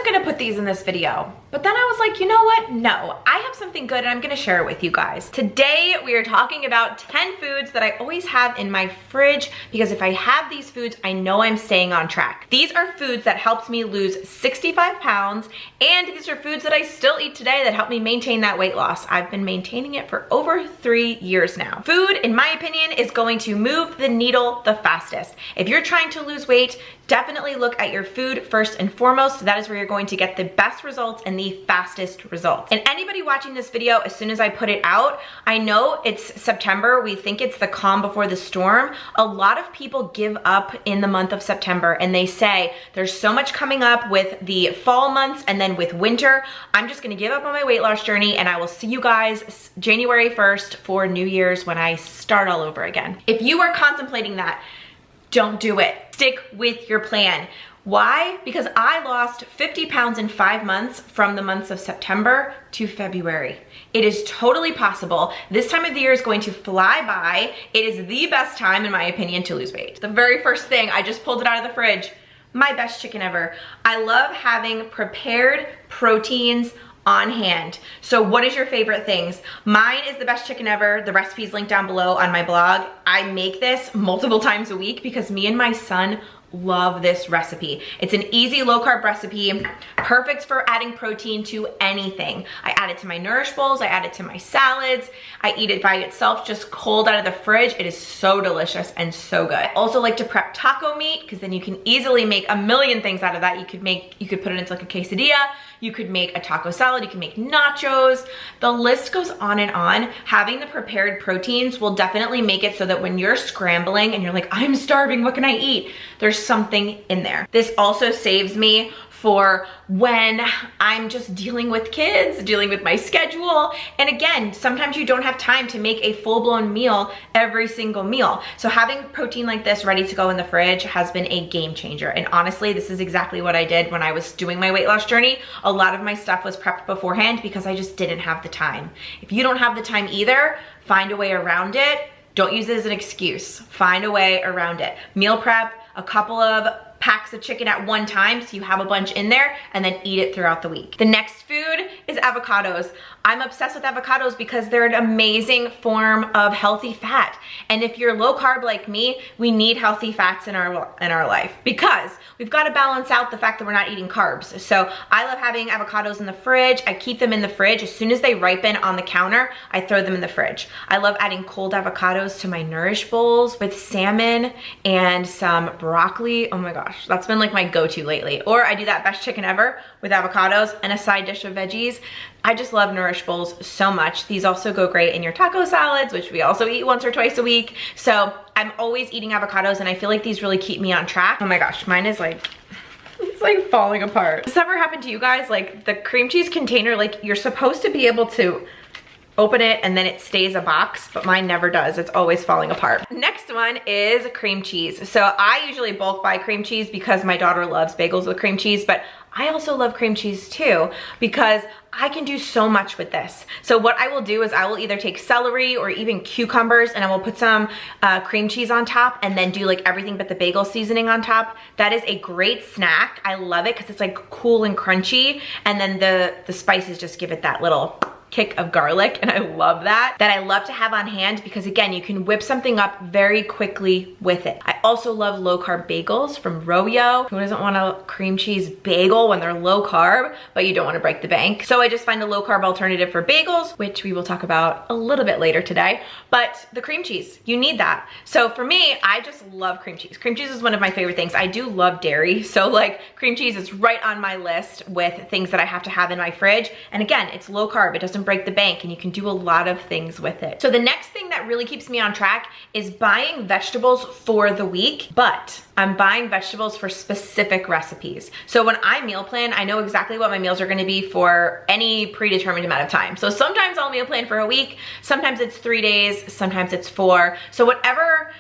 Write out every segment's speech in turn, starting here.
wasn't gonna put these in this video, but then I was like, you know what? No, I have something good and I'm gonna share it with you guys. Today, we are talking about 10 foods that I always have in my fridge because if I have these foods, I know I'm staying on track. These are foods that helped me lose 65 pounds, and these are foods that I still eat today that help me maintain that weight loss. I've been maintaining it for over 3 years now. Food, in my opinion, is going to move the needle the fastest. If you're trying to lose weight, definitely look at your food first and foremost. That is where you're going to get the best results and the fastest results. And anybody watching this video, as soon as I put it out, I know it's September. We think it's the calm before the storm. A lot of people give up in the month of September and they say, there's so much coming up with the fall months and then with winter. I'm just gonna give up on my weight loss journey and I will see you guys January 1st for New Year's when I start all over again. If you are contemplating that, don't do it. Stick with your plan. Why? Because I lost 50 pounds in 5 months from the months of September to February. It is totally possible. This time of the year is going to fly by. It is the best time, in my opinion, to lose weight. The very first thing, I just pulled it out of the fridge. My best chicken ever. I love having prepared proteins on hand. So what is your favorite things? Mine is the best chicken ever. The recipe is linked down below on my blog. I make this multiple times a week because me and my son love this recipe. It's an easy low carb recipe, perfect for adding protein to anything. I add it to my Nourish bowls, I add it to my salads, I eat it by itself just cold out of the fridge. It is so delicious and so good. I also like to prep taco meat because then you can easily make a million things out of that. You could put it into like a quesadilla, you could make a taco salad, you can make nachos. The list goes on and on. Having the prepared proteins will definitely make it so that when you're scrambling and you're like, I'm starving, what can I eat? There's something in there. This also saves me for when I'm just dealing with kids, dealing with my schedule. And again, sometimes you don't have time to make a full-blown meal every single meal. So having protein like this ready to go in the fridge has been a game changer. And honestly, this is exactly what I did when I was doing my weight loss journey. A lot of my stuff was prepped beforehand because I just didn't have the time. If you don't have the time either, find a way around it. Don't use it as an excuse. Find a way around it. Meal prep, a couple of packs of chicken at one time so you have a bunch in there and then eat it throughout the week. The next food is avocados. I'm obsessed with avocados because they're an amazing form of healthy fat. And if you're low carb like me, we need healthy fats in our life because we've got to balance out the fact that we're not eating carbs. So I love having avocados in the fridge. I keep them in the fridge. As soon as they ripen on the counter, I throw them in the fridge. I love adding cold avocados to my Nourish bowls with salmon and some broccoli. Oh my gosh, that's been like my go-to lately. Or I do that best chicken ever with avocados and a side dish of veggies. I just love Nourish bowls so much. These also go great in your taco salads, which we also eat once or twice a week. So I'm always eating avocados and I feel like these really keep me on track. Oh my gosh, mine is like, it's like falling apart. Does this ever happen to you guys? Like the cream cheese container, like you're supposed to be able to open it and then it stays a box, but mine never does. It's always falling apart. Next one is cream cheese. So I usually bulk buy cream cheese because my daughter loves bagels with cream cheese, but I also love cream cheese too because I can do so much with this. So what I will do is I will either take celery or even cucumbers and I will put some cream cheese on top and then do like everything but the bagel seasoning on top. That is a great snack. I love it because it's like cool and crunchy, and then the spices just give it that little kick of garlic, and I love that. That I love to have on hand because again, you can whip something up very quickly with it. I also love low carb bagels from Royo. Who doesn't want a cream cheese bagel when they're low carb, but you don't want to break the bank? So I just find a low carb alternative for bagels, which we will talk about a little bit later today. But the cream cheese, you need that. So for me, I just love cream cheese. Cream cheese is one of my favorite things. I do love dairy, so like cream cheese is right on my list with things that I have to have in my fridge. And again, it's low carb. It doesn't break the bank and you can do a lot of things with it. So the next thing that really keeps me on track is buying vegetables for the week, but I'm buying vegetables for specific recipes. So when I meal plan, I know exactly what my meals are gonna be for any predetermined amount of time. So sometimes I'll meal plan for a week, sometimes it's 3 days, sometimes it's 4. So whatever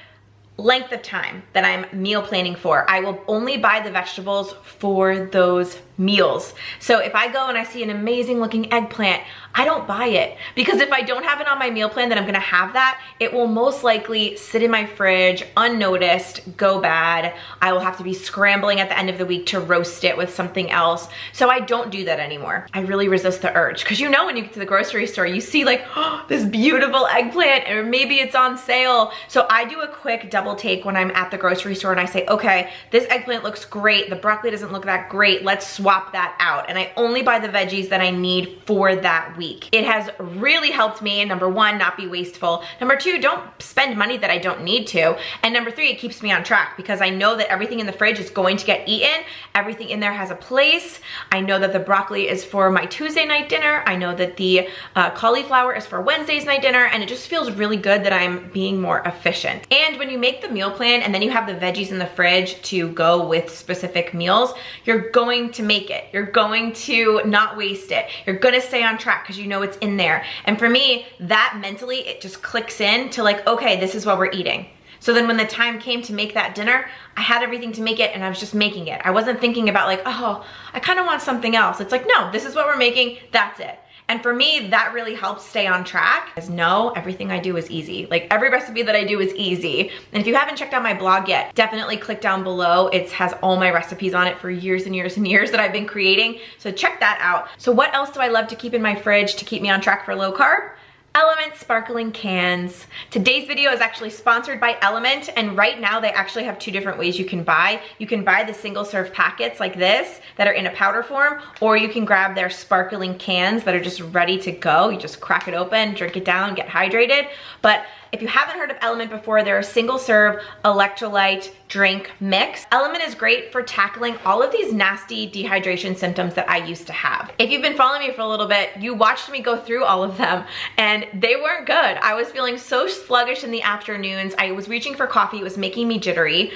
length of time that I'm meal planning for, I will only buy the vegetables for those meals. So if I go and I see an amazing looking eggplant, I don't buy it, because if I don't have it on my meal plan that I'm gonna have that, it will most likely sit in my fridge unnoticed, go bad. I will have to be scrambling at the end of the week to roast it with something else. So I don't do that anymore. I really resist the urge, because you know when you get to the grocery store, you see like, oh, this beautiful eggplant, or maybe it's on sale. So I do a quick double take when I'm at the grocery store and I say, okay, this eggplant looks great, the broccoli doesn't look that great, let's swap that out. And I only buy the veggies that I need for that week. It has really helped me, number one, not be wasteful. Number two, don't spend money that I don't need to. And number three, it keeps me on track, because I know that everything in the fridge is going to get eaten. Everything in there has a place. I know that the broccoli is for my Tuesday night dinner. I know that the cauliflower is for Wednesday's night dinner, and it just feels really good that I'm being more efficient. And when you make the meal plan and then you have the veggies in the fridge to go with specific meals, you're going to make it. You're going to not waste it. You're gonna stay on track because you know it's in there. And for me, that mentally, it just clicks in to like, okay, this is what we're eating. So then when the time came to make that dinner, I had everything to make it and I was just making it. I wasn't thinking about like, oh, I kind of want something else. It's like, no, this is what we're making, that's it. And for me, that really helps stay on track, because no, everything I do is easy. Like every recipe that I do is easy. And if you haven't checked out my blog yet, definitely click down below. It has all my recipes on it for years and years and years that I've been creating. So check that out. So what else do I love to keep in my fridge to keep me on track for low carb? LMNT sparkling cans. Today's video is actually sponsored by LMNT, and right now they actually have two different ways you can buy. You can buy the single serve packets like this that are in a powder form, or you can grab their sparkling cans that are just ready to go. You just crack it open, drink it down, get hydrated. But if you haven't heard of LMNT before, they're a single serve electrolyte drink mix. LMNT is great for tackling all of these nasty dehydration symptoms that I used to have. If you've been following me for a little bit, you watched me go through all of them and they weren't good. I was feeling so sluggish in the afternoons. I was reaching for coffee. It was making me jittery.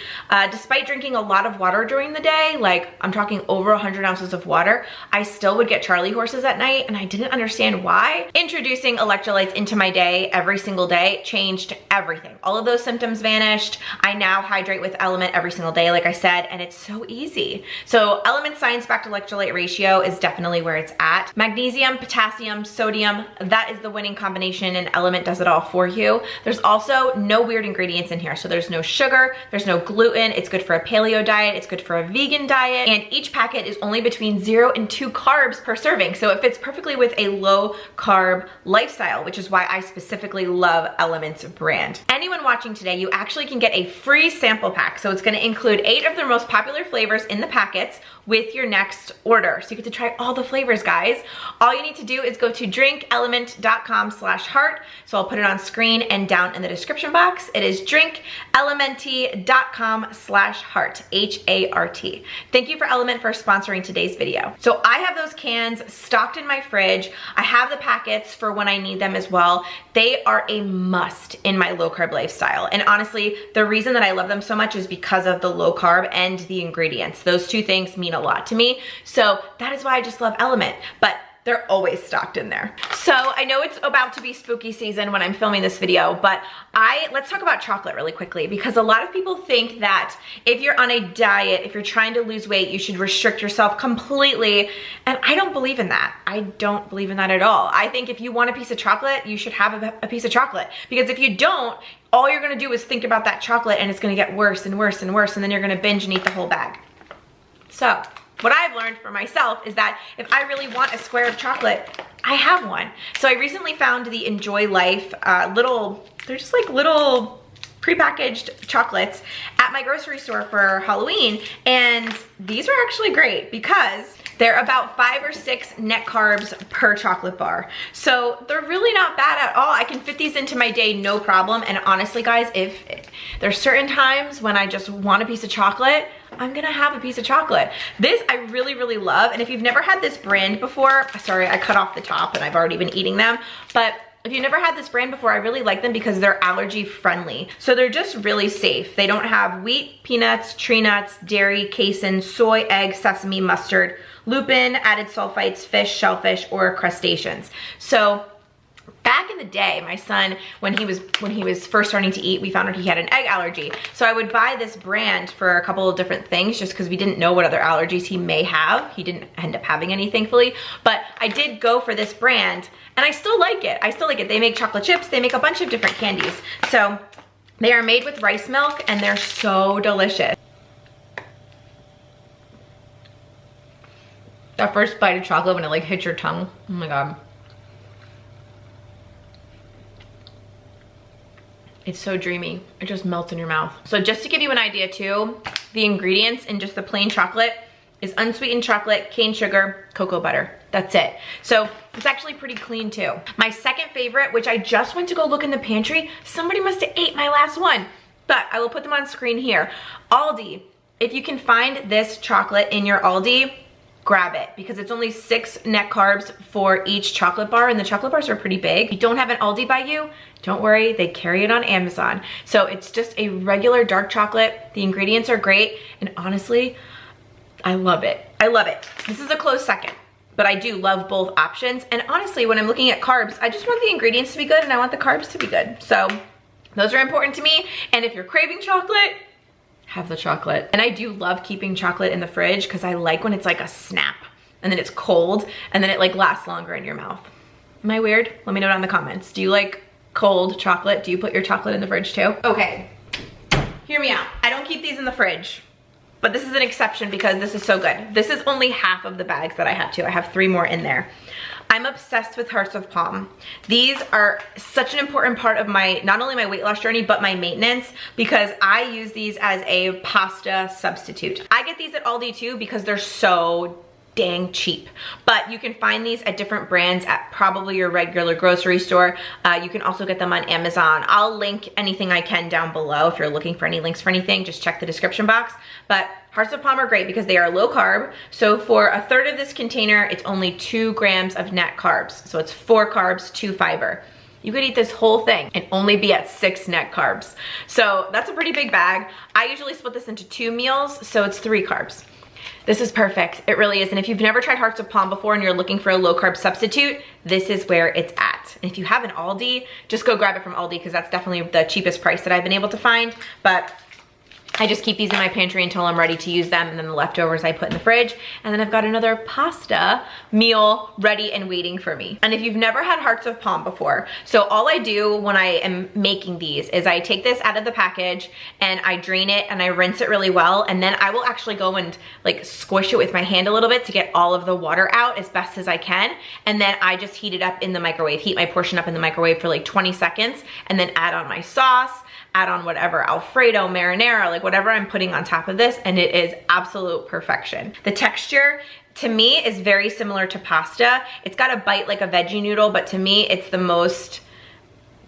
Despite drinking a lot of water during the day, like I'm talking over 100 ounces of water, I still would get Charlie horses at night and I didn't understand why. Introducing electrolytes into my day every single day changed everything. All of those symptoms vanished. I now hydrate with LMNT every single day, like I said, and it's so easy. So LMNT science-backed electrolyte ratio is definitely where it's at. Magnesium, potassium, sodium, that is the winning combination, and LMNT does it all for you. There's also no weird ingredients in here. So there's no sugar, there's no gluten. It's good for a paleo diet, it's good for a vegan diet, and each packet is only between 0 and 2 carbs per serving. So it fits perfectly with a low carb lifestyle, which is why I specifically love LMNT's brand. Anyone watching today, you actually can get a free sample pack. So it's gonna include 8 of their most popular flavors in the packets with your next order. So you get to try all the flavors, guys. All you need to do is go to drinklmnt.com/heart. So I'll put it on screen and down in the description box. It is drinklmnt.com/heart, H-A-R-T. Thank you for LMNT for sponsoring today's video. So I have those cans stocked in my fridge. I have the packets for when I need them as well. They are a must in my low carb lifestyle. And honestly, the reason that I love them so much is because of the low carb and the ingredients. Those two things mean a lot to me. So that is why I just love LMNT, but they're always stocked in there. So I know it's about to be spooky season when I'm filming this video, but let's talk about chocolate really quickly, because a lot of people think that if you're on a diet, if you're trying to lose weight, you should restrict yourself completely. And I don't believe in that. I don't believe in that at all. I think if you want a piece of chocolate, you should have a piece of chocolate, because if you don't, all you're gonna do is think about that chocolate and it's gonna get worse and worse and worse, and then you're gonna binge and eat the whole bag. So what I've learned for myself is that if I really want a square of chocolate, I have one. So I recently found the Enjoy Life they're just like little prepackaged chocolates at my grocery store for Halloween, and these are actually great because they're about 5 or 6 net carbs per chocolate bar. So they're really not bad at all. I can fit these into my day, no problem. And honestly, guys, if there's certain times when I just want a piece of chocolate, I'm gonna have a piece of chocolate. This I really, really love. And if you've never had this brand before, sorry, I cut off the top and I've already been eating them, but if you've never had this brand before, I really like them because they're allergy friendly. So they're just really safe. They don't have wheat, peanuts, tree nuts, dairy, casein, soy, egg, sesame, mustard, lupin, added sulfites, fish, shellfish, or crustaceans. So Back in the day, my son, when he was first starting to eat, we found out he had an egg allergy. So I would buy this brand for a couple of different things just because we didn't know what other allergies he may have. He didn't end up having any, thankfully. But I did go for this brand and I still like it. I still like it. They make chocolate chips. They make a bunch of different candies. So they are made with rice milk and they're so delicious. That first bite of chocolate when it like hits your tongue, oh my God. It's so dreamy. It just melts in your mouth. So just to give you an idea too, the ingredients in just the plain chocolate is unsweetened chocolate, cane sugar, cocoa butter. That's it. So it's actually pretty clean too. My second favorite, which I just went to go look in the pantry, somebody must have ate my last one, but I will put them on screen here. Aldi, if you can find this chocolate in your Aldi, grab it because it's only 6 net carbs for each chocolate bar and the chocolate bars are pretty big. If you don't have an Aldi by you, don't worry, they carry it on Amazon. So it's just a regular dark chocolate. The ingredients are great and honestly, I love it. I love it. This is a close second, but I do love both options. And honestly, when I'm looking at carbs, I just want the ingredients to be good and I want the carbs to be good. So those are important to me. And if you're craving chocolate, have the chocolate. And I do love keeping chocolate in the fridge because I like when it's like a snap and then it's cold and then it like lasts longer in your mouth. Am I weird? Let me know down in the comments. Do you like cold chocolate? Do you put your chocolate in the fridge too? Okay, hear me out. I don't keep these in the fridge, but this is an exception because this is so good. This is only half of the bags that I have too. I have 3 more in there. I'm obsessed with hearts of palm. These are such an important part of my, not only my weight loss journey, but my maintenance because I use these as a pasta substitute. I get these at Aldi too because they're so dang cheap, but you can find these at different brands at probably your regular grocery store. You can also get them on Amazon. I'll link anything I can down below. If you're looking for any links for anything, just check the description box. But hearts of palm are great because they are low carb. So for a third of this container, it's only 2 grams of net carbs. So it's 4 carbs, 2 fiber. You could eat this whole thing and only be at 6 net carbs. So that's a pretty big bag. I usually split this into 2 meals, so it's 3 carbs. This is perfect, it really is. And if you've never tried hearts of palm before and you're looking for a low carb substitute, this is where it's at. And if you have an Aldi, just go grab it from Aldi because that's definitely the cheapest price that I've been able to find. But I just keep these in my pantry until I'm ready to use them, and then the leftovers I put in the fridge, and then I've got another pasta meal ready and waiting for me. And if you've never had hearts of palm before, so all I do when I am making these is I take this out of the package and I drain it and I rinse it really well, and then I will actually go and like squish it with my hand a little bit to get all of the water out as best as I can, and then I just heat it up in the microwave, heat my portion up in the microwave for like 20 seconds, and then add on my sauce, add on whatever Alfredo, marinara, like whatever I'm putting on top of this, and it is absolute perfection. The texture to me is very similar to pasta. It's got a bite like a veggie noodle, but to me it's the most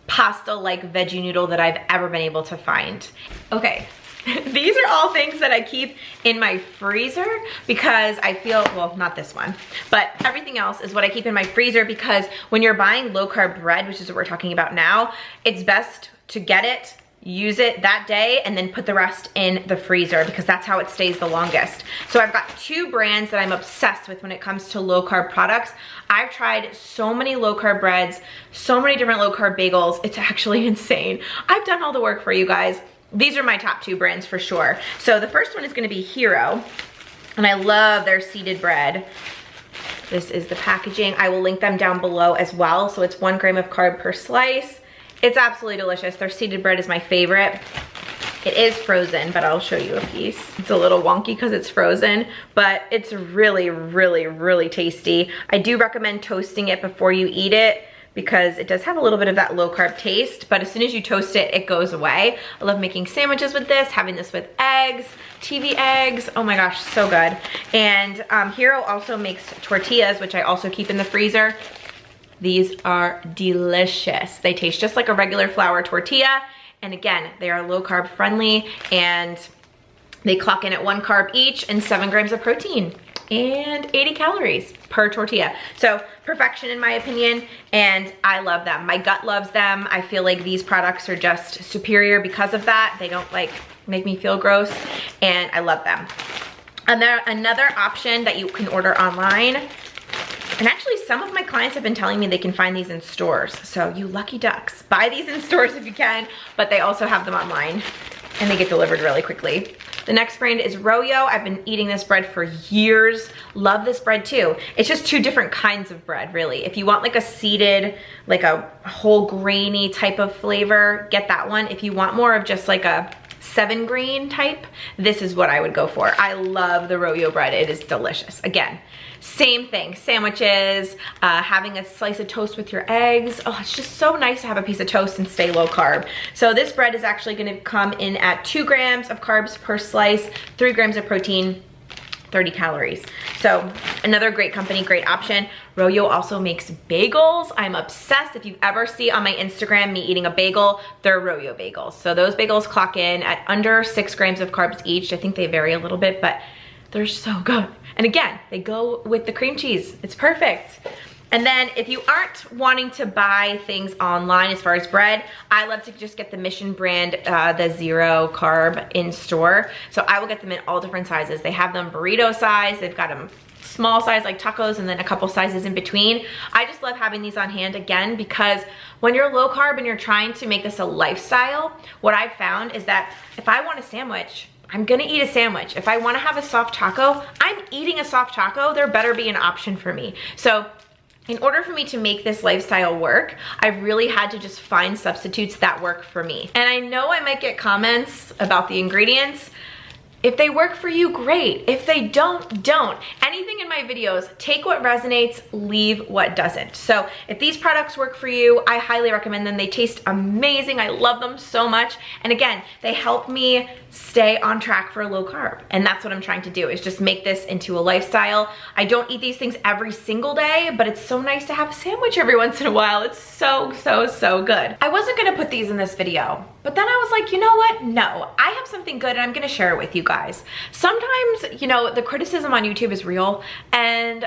pasta-like veggie noodle that I've ever been able to find. Okay. These are all things that I keep in my freezer because I feel, well, not this one, but everything else is what I keep in my freezer because when you're buying low carb bread, which is what we're talking about now, it's best to get it, use it that day, and then put the rest in the freezer because that's how it stays the longest. So I've got 2 brands that I'm obsessed with when it comes to low carb products. I've tried so many low carb breads, so many different low carb bagels. It's actually insane. I've done all the work for you guys. These are my top 2 brands for sure. So the first one is gonna be Hero, and I love their seeded bread. This is the packaging. I will link them down below as well. So it's 1 gram of carb per slice. It's absolutely delicious. Their seeded bread is my favorite. It is frozen, but I'll show you a piece. It's a little wonky because it's frozen, but it's really, really, really tasty. I do recommend toasting it before you eat it because it does have a little bit of that low carb taste, but as soon as you toast it, it goes away. I love making sandwiches with this, having this with eggs, TV eggs. Oh my gosh, so good. And Hero also makes tortillas, which I also keep in the freezer. These are delicious. They taste just like a regular flour tortilla. And again, they are low carb friendly and they clock in at 1 carb each and 7 grams of protein and 80 calories per tortilla. So perfection in my opinion, and I love them. My gut loves them. I feel like these products are just superior because of that. They don't like make me feel gross, and I love them. And then another option that you can order online And actually some of my clients have been telling me they can find these in stores. So you lucky ducks, buy these in stores if you can, but they also have them online and they get delivered really quickly. The next brand is Royo. I've been eating this bread for years. Love this bread too. It's just two different kinds of bread, really. If you want like a seeded, like a whole grainy type of flavor, get that one. If you want more of just like a 7 grain type, this is what I would go for. I love the Royo bread. It is delicious. Again, same thing, sandwiches, having a slice of toast with your eggs. Oh, it's just so nice to have a piece of toast and stay low carb. So this bread is actually gonna come in at 2 grams of carbs per slice, 3 grams of protein, 30 calories. So another great company, great option. Royo also makes bagels. I'm obsessed. If you ever see on my Instagram me eating a bagel, they're Royo bagels. So those bagels clock in at under 6 grams of carbs each. I think they vary a little bit, but they're so good. And again, they go with the cream cheese. It's perfect. And then if you aren't wanting to buy things online as far as bread, I love to just get the Mission brand, the 0 carb in store. So I will get them in all different sizes. They have them burrito size, they've got them small size like tacos, and then a couple sizes in between. I just love having these on hand again because when you're low carb and you're trying to make this a lifestyle, what I've found is that if I want a sandwich, I'm gonna eat a sandwich. If I wanna have a soft taco, I'm eating a soft taco. There better be an option for me. So in order for me to make this lifestyle work, I've really had to just find substitutes that work for me. And I know I might get comments about the ingredients. If they work for you, great. If they don't, don't. Anything in my videos, take what resonates, leave what doesn't. So if these products work for you, I highly recommend them. They taste amazing. I love them so much. And again, they help me stay on track for low carb. And that's what I'm trying to do, is just make this into a lifestyle. I don't eat these things every single day, but it's so nice to have a sandwich every once in a while. It's so, so, so good. I wasn't gonna put these in this video, but then I was like, you know what? No, I have something good and I'm gonna share it with you guys. Sometimes, you know, the criticism on YouTube is real and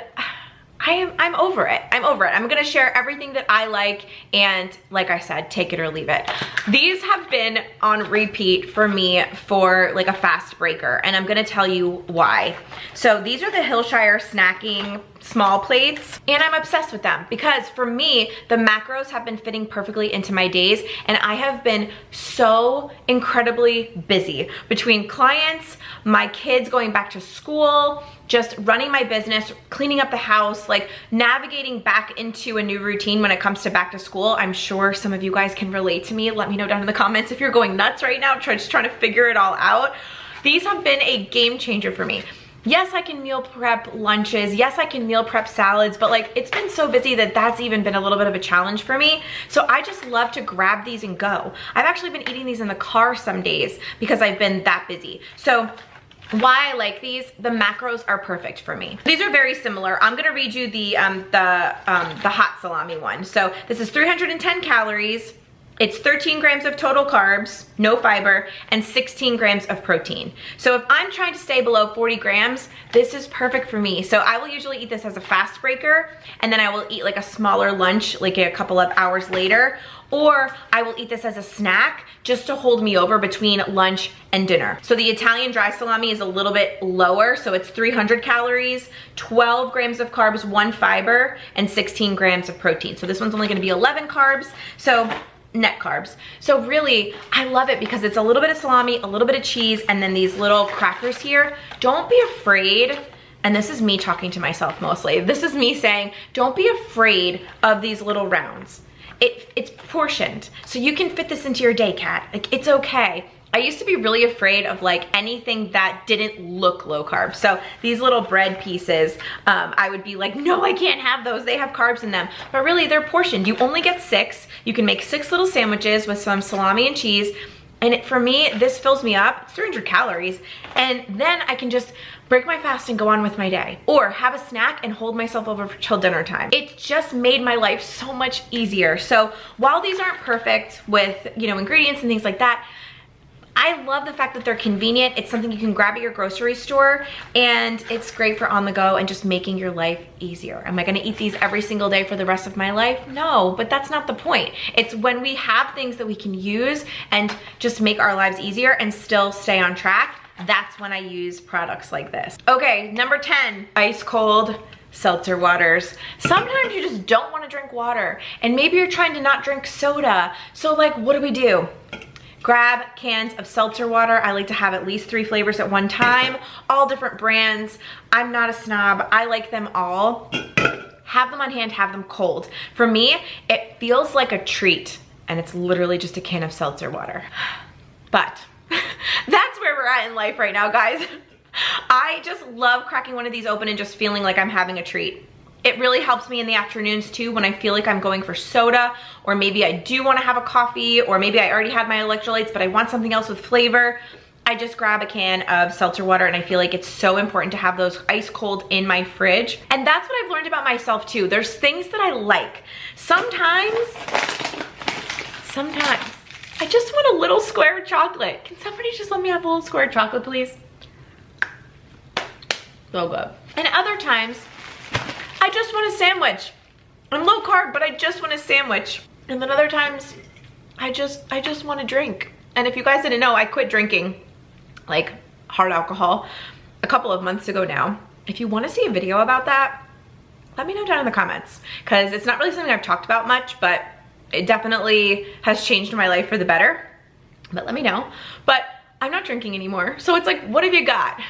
I'm over it. I'm over it. I'm gonna share everything that I like, and like I said, take it or leave it. These have been on repeat for me for like a fast breaker, and I'm gonna tell you why. So these are the Hillshire snacking small plates, and I'm obsessed with them because for me, the macros have been fitting perfectly into my days, and I have been so incredibly busy between clients, my kids going back to school, just running my business, cleaning up the house, like navigating back into a new routine when it comes to back to school. I'm sure some of you guys can relate to me. Let me know down in the comments if you're going nuts right now, just trying to figure it all out. These have been a game changer for me. Yes, I can meal prep lunches. Yes, I can meal prep salads, but like it's been so busy that that's even been a little bit of a challenge for me. So I just love to grab these and go. I've actually been eating these in the car some days because I've been that busy. So why I like these, the macros are perfect for me. These are very similar. I'm gonna read you the hot salami one. So this is 310 calories. It's 13 grams of total carbs, no fiber, and 16 grams of protein. So if I'm trying to stay below 40 grams, this is perfect for me. So I will usually eat this as a fast breaker, and then I will eat like a smaller lunch like a couple of hours later, or I will eat this as a snack just to hold me over between lunch and dinner. So the Italian dry salami is a little bit lower, so it's 300 calories, 12 grams of carbs, 1 fiber, and 16 grams of protein. So this one's only gonna be 11 carbs. So net carbs. So really, I love it because it's a little bit of salami, a little bit of cheese, and then these little crackers here. Don't be afraid, and this is me talking to myself mostly. This is me saying, don't be afraid of these little rounds. It's portioned, so you can fit this into your day, Kat. Like, it's okay. I used to be really afraid of like anything that didn't look low carb. So these little bread pieces, I would be like, no, I can't have those. They have carbs in them. But really, they're portioned. You only get 6. You can make 6 little sandwiches with some salami and cheese. And for me, this fills me up. It's 300 calories. And then I can just break my fast and go on with my day. Or have a snack and hold myself over till dinner time. It just made my life so much easier. So while these aren't perfect with, you know, ingredients and things like that, I love the fact that they're convenient. It's something you can grab at your grocery store, and it's great for on the go and just making your life easier. Am I gonna eat these every single day for the rest of my life? No, but that's not the point. It's when we have things that we can use and just make our lives easier and still stay on track, that's when I use products like this. Okay, number 10, ice cold seltzer waters. Sometimes you just don't want to drink water, and maybe you're trying to not drink soda. So like, what do? Grab cans of seltzer water. I like to have at least 3 flavors at one time, all different brands. I'm not a snob. I like them all. Have them on hand, have them cold. For me, it feels like a treat, and it's literally just a can of seltzer water. But that's where we're at in life right now, guys. I just love cracking one of these open and just feeling like I'm having a treat. It really helps me in the afternoons too, when I feel like I'm going for soda, or maybe I do want to have a coffee, or maybe I already had my electrolytes but I want something else with flavor. I just grab a can of seltzer water, and I feel like it's so important to have those ice cold in my fridge. And that's what I've learned about myself too. There's things that I like. Sometimes I just want a little square of chocolate. Can somebody just let me have a little square of chocolate, please? So good. And other times, I just want a sandwich. I'm low carb, but I just want a sandwich. And then other times, I just want to drink. And if you guys didn't know, I quit drinking like hard alcohol a couple of months ago now. If you want to see a video about that, let me know down in the comments, because it's not really something I've talked about much, but it definitely has changed my life for the better. But let me know. But I'm not drinking anymore. So it's like, what have you got?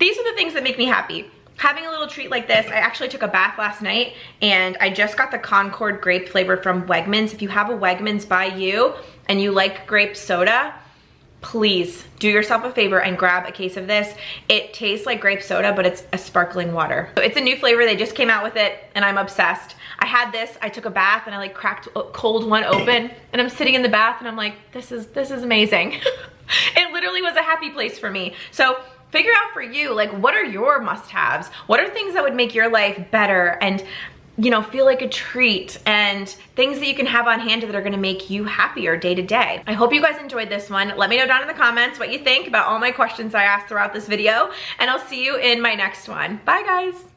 These are the things that make me happy. Having a little treat like this. I actually took a bath last night, and I just got the Concord grape flavor from Wegmans. If you have a Wegmans by you and you like grape soda, please do yourself a favor and grab a case of this. It tastes like grape soda, but it's a sparkling water. So it's a new flavor. They just came out with it, and I'm obsessed. I had this, I took a bath, and I like cracked a cold one open, and I'm sitting in the bath, and I'm like, this is amazing. It literally was a happy place for me. So figure out for you, like, what are your must-haves? What are things that would make your life better and, you know, feel like a treat, and things that you can have on hand that are gonna make you happier day to day. I hope you guys enjoyed this one. Let me know down in the comments what you think about all my questions I asked throughout this video, and I'll see you in my next one. Bye, guys.